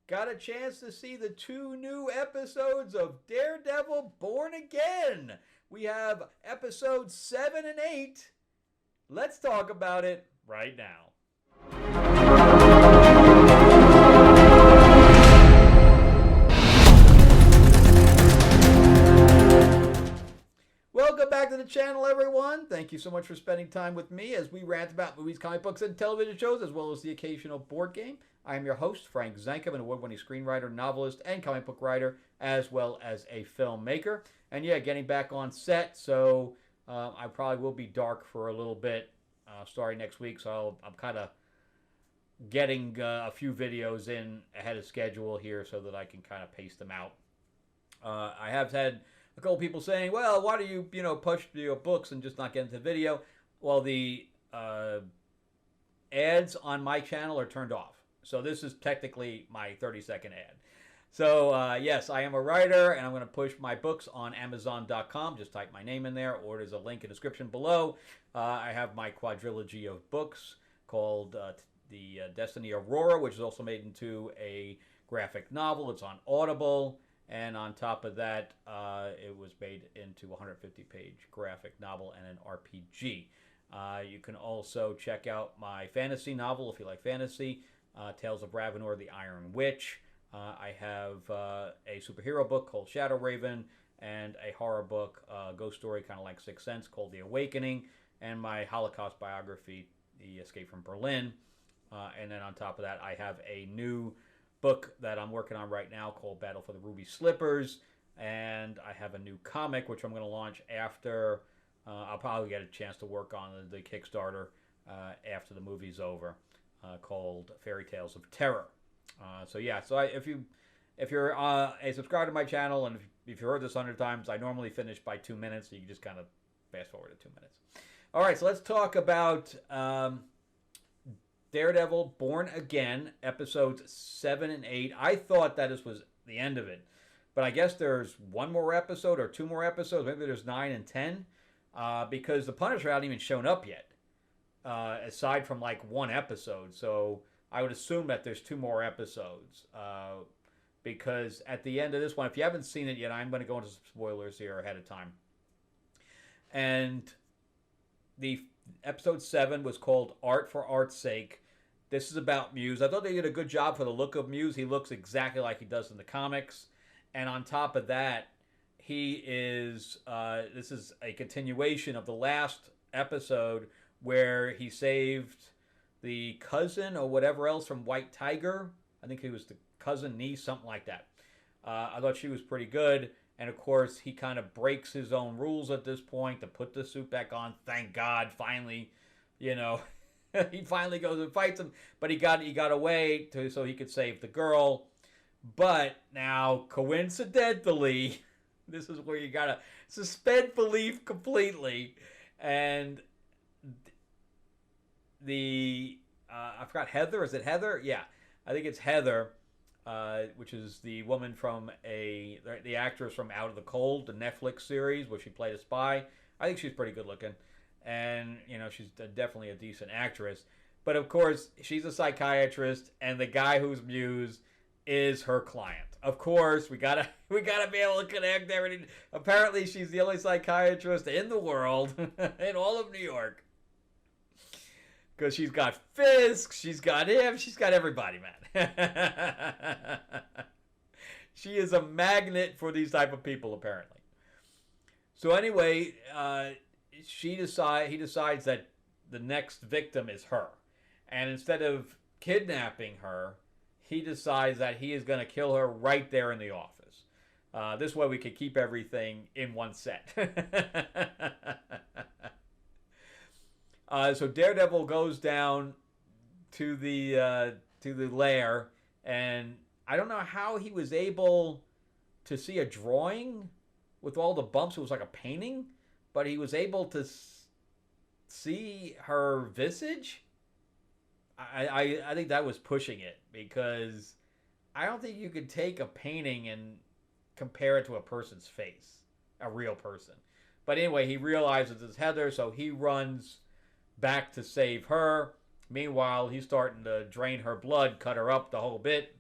got a chance to see the 2 new episodes of Daredevil Born Again. We have episodes 7 and 8. Let's talk about it right now. Welcome back to the channel, everyone. Thank you so much for spending time with me as we rant about movies, comic books, and television shows, as well as the occasional board game. I am your host, Frank Zankum, an award-winning screenwriter, novelist, and comic book writer, as well as a filmmaker. And yeah, getting back on set, so I probably will be dark for a little bit starting next week, so I'm kind of getting a few videos in ahead of schedule here so that I can kind of pace them out. I have had a couple people saying, well, why do you, push your books and just not get into video? Well, the ads on my channel are turned off. So this is technically my 30-second ad. So, yes, I am a writer, and I'm going to push my books on Amazon.com. Just type my name in there, or there's a link in the description below. I have my quadrilogy of books called The Destiny Aurora, which is also made into a graphic novel. It's on Audible. And on top of that, it was made into a 150-page graphic novel and an RPG. You can also check out my fantasy novel if you like fantasy, Tales of Ravenor, the Iron Witch. I have a superhero book called Shadow Raven and a horror book, ghost story kind of like Sixth Sense, called The Awakening, and my Holocaust biography, The Escape from Berlin. And then on top of that, I have a new book that I'm working on right now called Battle for the Ruby Slippers, and I have a new comic which I'm going to launch after I'll probably get a chance to work on the Kickstarter after the movie's over, called Fairy Tales of Terror. So if you're a subscriber to my channel, and if you heard this 100 times, I normally finish by 2 minutes, so you can just kind of fast forward to 2 minutes. All right, so let's talk about Daredevil Born Again, episodes 7 and 8. I thought that this was the end of it, but I guess there's one more episode or 2 more episodes. Maybe there's 9 and 10, because the Punisher hasn't even shown up yet, aside from like one episode. So I would assume that there's 2 more episodes, because at the end of this one, if you haven't seen it yet, I'm going to go into some spoilers here ahead of time. And the episode 7 was called Art for Art's Sake. This is about Muse. I thought they did a good job for the look of Muse. He looks exactly like he does in the comics. And on top of that, he is, this is a continuation of the last episode where he saved the cousin or whatever else from White Tiger. I think he was the cousin, niece, something like that. I thought she was pretty good. And, of course, he kind of breaks his own rules at this point to put the suit back on. Thank God, finally, he finally goes and fights him. But he got away so he could save the girl. But now, coincidentally, this is where you got to suspend belief completely. And I forgot Heather. Is it Heather? Yeah, I think it's Heather. Which is the woman from the actress from Out of the Cold, the Netflix series, where she played a spy. I think she's pretty good looking, and she's definitely a decent actress. But of course, she's a psychiatrist, and the guy who's Muse is her client. Of course, we gotta be able to connect everything. Apparently, she's the only psychiatrist in the world, in all of New York. Because she's got Fisk, she's got him, she's got everybody, man. She is a magnet for these type of people, apparently. So anyway, he decides that the next victim is her. And instead of kidnapping her, he decides that he is going to kill her right there in the office. This way we can keep everything in one set. So Daredevil goes down to the lair, and I don't know how he was able to see a drawing with all the bumps. It was like a painting, but he was able to see her visage. I think that was pushing it, because I don't think you could take a painting and compare it to a person's face, a real person. But anyway, he realizes it's Heather, so he runs back to save her. Meanwhile, he's starting to drain her blood, cut her up the whole bit.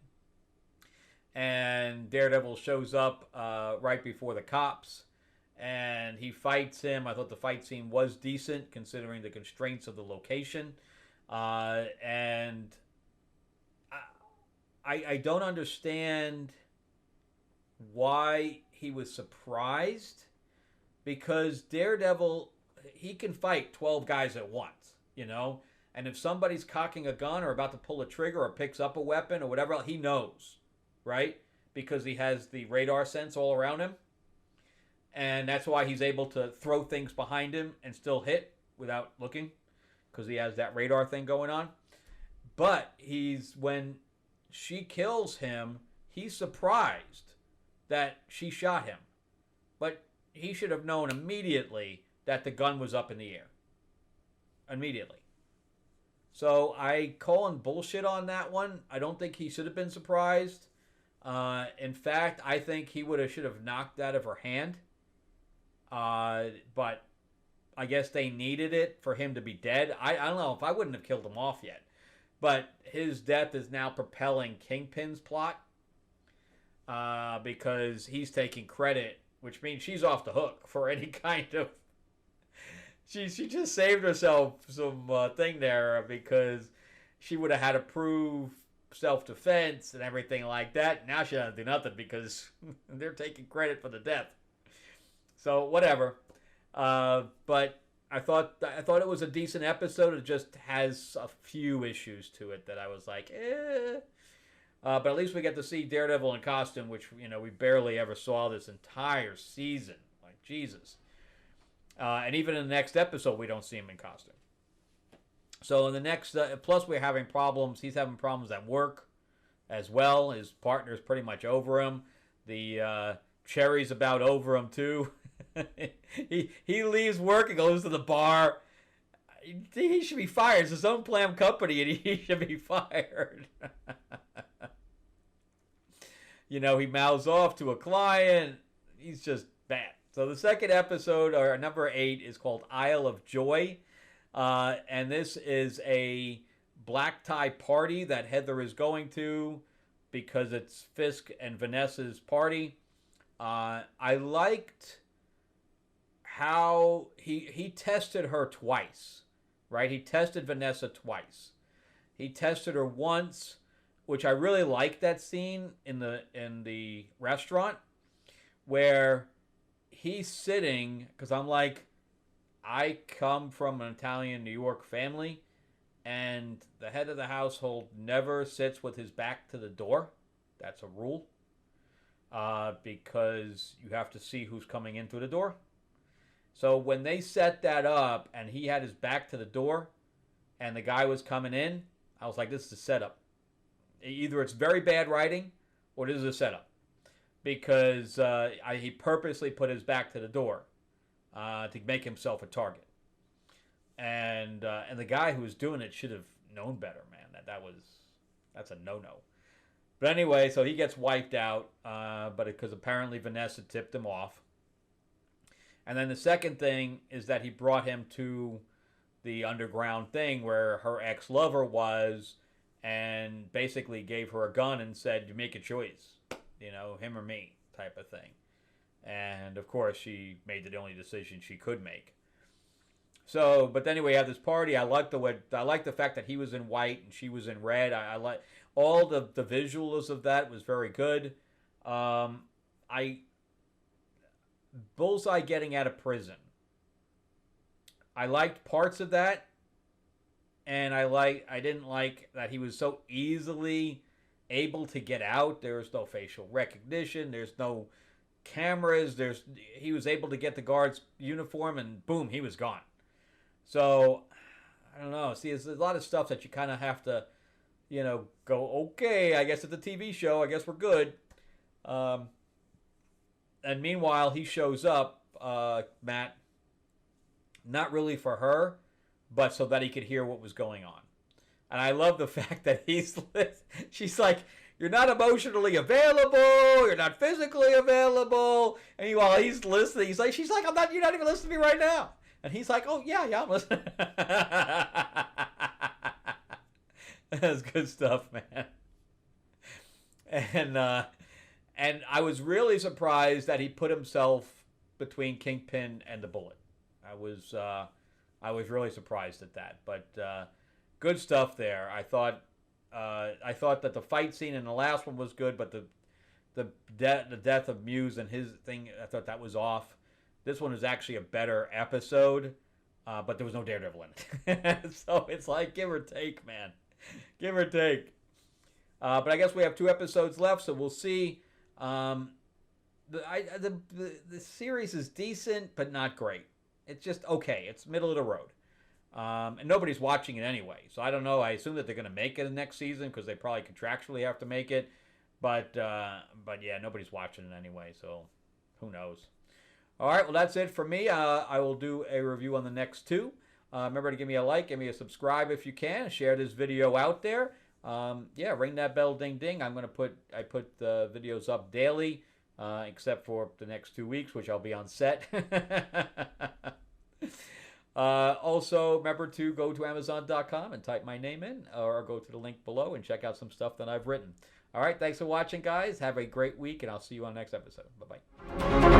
and Daredevil shows up right before the cops, and he fights him. I thought the fight scene was decent considering the constraints of the location, and I don't understand why he was surprised, because Daredevil, he can fight 12 guys at once, you know? And if somebody's cocking a gun or about to pull a trigger or picks up a weapon or whatever, he knows, right? Because he has the radar sense all around him. And that's why he's able to throw things behind him and still hit without looking, because he has that radar thing going on. But when she kills him, he's surprised that she shot him. But he should have known immediately that the gun was up in the air. Immediately. So I call him bullshit on that one. I don't think he should have been surprised. In fact, I think he should have knocked that out of her hand. But I guess they needed it for him to be dead. I don't know if I wouldn't have killed him off yet. But his death is now propelling Kingpin's plot. Because he's taking credit, which means she's off the hook for any kind of... She just saved herself some thing there, because she would have had to prove self-defense and everything like that. Now she doesn't do nothing because they're taking credit for the death. So whatever. But I thought it was a decent episode. It just has a few issues to it that I was like, eh. But at least we get to see Daredevil in costume, which, you know, we barely ever saw this entire season. Like, Jesus. And even in the next episode, we don't see him in costume. So in the next, plus we're having problems. He's having problems at work as well. His partner's pretty much over him. The Cherry's about over him too. he leaves work and goes to the bar. He should be fired. It's his own planned company, and he should be fired. You know, he mouths off to a client. He's just bad. So the second episode, or number 8, is called Isle of Joy. And this is a black tie party that Heather is going to because it's Fisk and Vanessa's party. I liked how he tested her twice, right? He tested Vanessa twice. He tested her once, which I really liked that scene in the restaurant where he's sitting, because I'm like, I come from an Italian New York family, and the head of the household never sits with his back to the door. That's a rule. Because you have to see who's coming in through the door. So when they set that up and he had his back to the door and the guy was coming in, I was like, this is a setup. Either it's very bad writing or this is a setup. Because he purposely put his back to the door to make himself a target. And the guy who was doing it should have known better, man. That's a no-no. But anyway, so he gets wiped out, but because apparently Vanessa tipped him off. And then the second thing is that he brought him to the underground thing where her ex-lover was, and basically gave her a gun and said, you make a choice, you know, him or me type of thing. And of course she made the only decision she could make. So, but anyway, we have this party. I like the fact that he was in white and she was in red. I like all the visuals of that was very good. Bullseye getting out of prison. I liked parts of that, and I didn't like that he was so easily able to get out. There's no facial recognition. There's no cameras. He was able to get the guard's uniform, and boom, he was gone. So I don't know. See, there's a lot of stuff that you kind of have to, you know, go, okay, I guess it's a TV show. I guess we're good. And meanwhile, he shows up, Matt, not really for her, but so that he could hear what was going on. And I love the fact that she's like, you're not emotionally available, you're not physically available. And while he's listening, she's like, you're not even listening to me right now. And he's like, oh, yeah, I'm listening. That's good stuff, man. And And I was really surprised that he put himself between Kingpin and the Bullet. I was really surprised at that. But good stuff there. I thought that the fight scene in the last one was good, but the death of Muse and his thing, I thought that was off. This one is actually a better episode, but there was no Daredevil in it. So it's like give or take, man. Give or take. But I guess we have 2 episodes left, so we'll see. The series is decent, but not great. It's just okay. It's middle of the road. And nobody's watching it anyway. So I don't know. I assume that they're going to make it the next season because they probably contractually have to make it. But yeah, nobody's watching it anyway. So who knows? All right. Well, that's it for me. I will do a review on the next 2. Remember to give me a like, give me a subscribe if you can. Share this video out there. Yeah, ring that bell, ding ding. I put the videos up daily, except for the next 2 weeks, which I'll be on set. Also, remember to go to Amazon.com and type my name in, or go to the link below and check out some stuff that I've written. All right, thanks for watching, guys. Have a great week, and I'll see you on the next episode. Bye-bye.